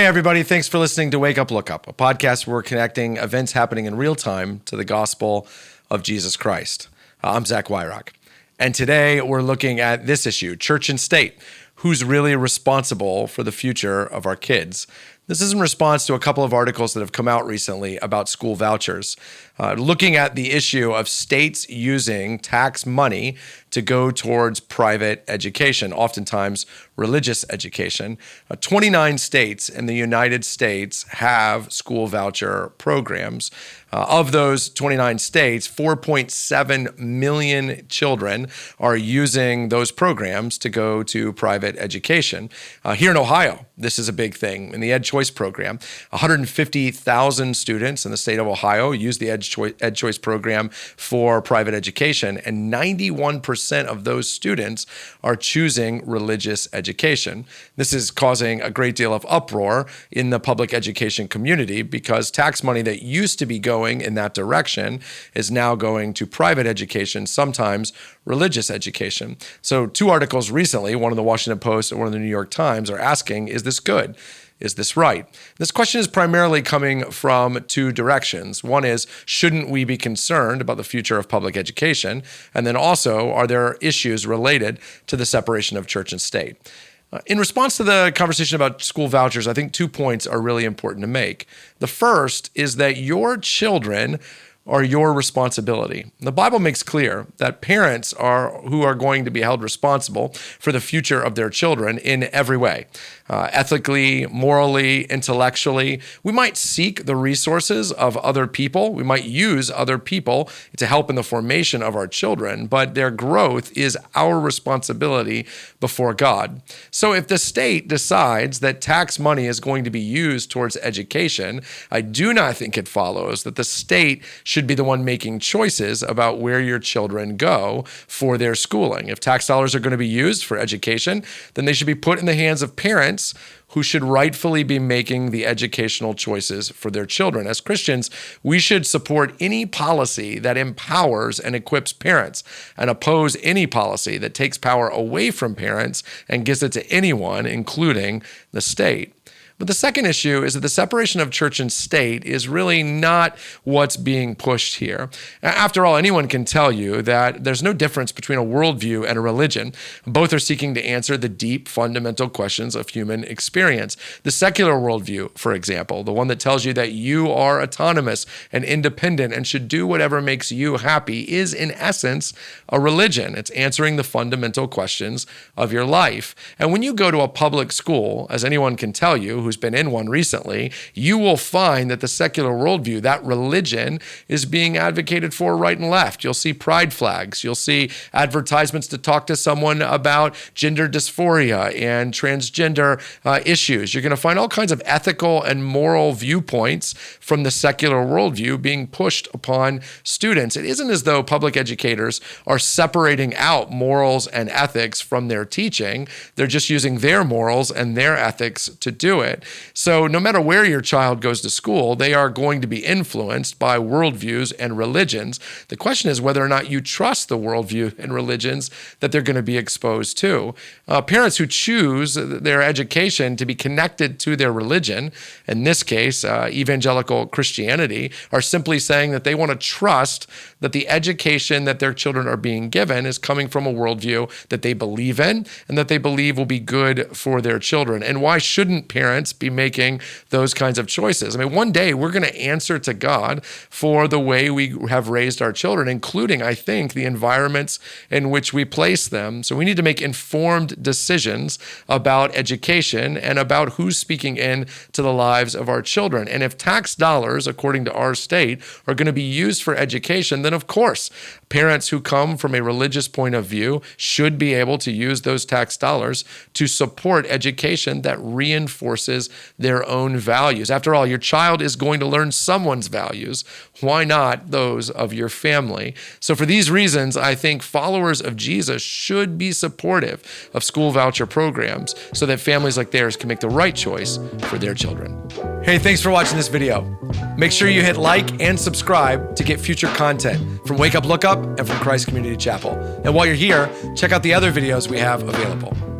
Hey, everybody. Thanks for listening to Wake Up, Look Up, a podcast where we're connecting events happening in real time to the gospel of Jesus Christ. I'm Zach Wyrock. And today we're looking at this issue, church and state. Who's really responsible for the future of our kids? This is in response to a couple of articles that have come out recently about school vouchers, looking at the issue of states using tax money to go towards private education, oftentimes religious education. 29 states in the United States have school voucher programs. Of those 29 states, 4.7 million children are using those programs to go to private education. Here in Ohio, this is a big thing. In the Ed Choice program, 150,000 students in the state of Ohio use the Ed Choice program for private education, and 91% of those students are choosing religious education. This is causing a great deal of uproar in the public education community because tax money that used to be going in that direction is now going to private education, sometimes religious education. So 2 articles recently, one in the Washington Post and one in the New York Times, are asking, is this good? Is this right? This question is primarily coming from 2 directions. One is, shouldn't we be concerned about the future of public education? And then also, are there issues related to the separation of church and state? In response to the conversation about school vouchers, I think 2 points are really important to make. The first is that your children are your responsibility. The Bible makes clear that parents are who are going to be held responsible for the future of their children in every way. Ethically, morally, intellectually. We might seek the resources of other people. We might use other people to help in the formation of our children, but their growth is our responsibility before God. So if the state decides that tax money is going to be used towards education, I do not think it follows that the state should be the one making choices about where your children go for their schooling. If tax dollars are going to be used for education, then they should be put in the hands of parents who should rightfully be making the educational choices for their children. As Christians, we should support any policy that empowers and equips parents and oppose any policy that takes power away from parents and gives it to anyone, including the state. But the second issue is that the separation of church and state is really not what's being pushed here. After all, anyone can tell you that there's no difference between a worldview and a religion. Both are seeking to answer the deep, fundamental questions of human experience. The secular worldview, for example, the one that tells you that you are autonomous and independent and should do whatever makes you happy, is in essence a religion. It's answering the fundamental questions of your life. And when you go to a public school, as anyone can tell you, who's been in one recently, you will find that the secular worldview, that religion, is being advocated for right and left. You'll see pride flags. You'll see advertisements to talk to someone about gender dysphoria and transgender issues. You're going to find all kinds of ethical and moral viewpoints from the secular worldview being pushed upon students. It isn't as though public educators are separating out morals and ethics from their teaching. They're just using their morals and their ethics to do it. So no matter where your child goes to school, they are going to be influenced by worldviews and religions. The question is whether or not you trust the worldview and religions that they're going to be exposed to. Parents who choose their education to be connected to their religion, in this case, evangelical Christianity, are simply saying that they want to trust that the education that their children are being given is coming from a worldview that they believe in and that they believe will be good for their children. And why shouldn't parents be making those kinds of choices? I mean, one day we're going to answer to God for the way we have raised our children, including, I think, the environments in which we place them. So we need to make informed decisions about education and about who's speaking in to the lives of our children. And if tax dollars, according to our state, are going to be used for education, then of course, parents who come from a religious point of view should be able to use those tax dollars to support education that reinforces their own values. After all, your child is going to learn someone's values. Why not those of your family? So for these reasons, I think followers of Jesus should be supportive of school voucher programs so that families like theirs can make the right choice for their children. Hey, thanks for watching this video. Make sure you hit like and subscribe to get future content from Wake Up, Look Up and from Christ Community Chapel. And while you're here, check out the other videos we have available.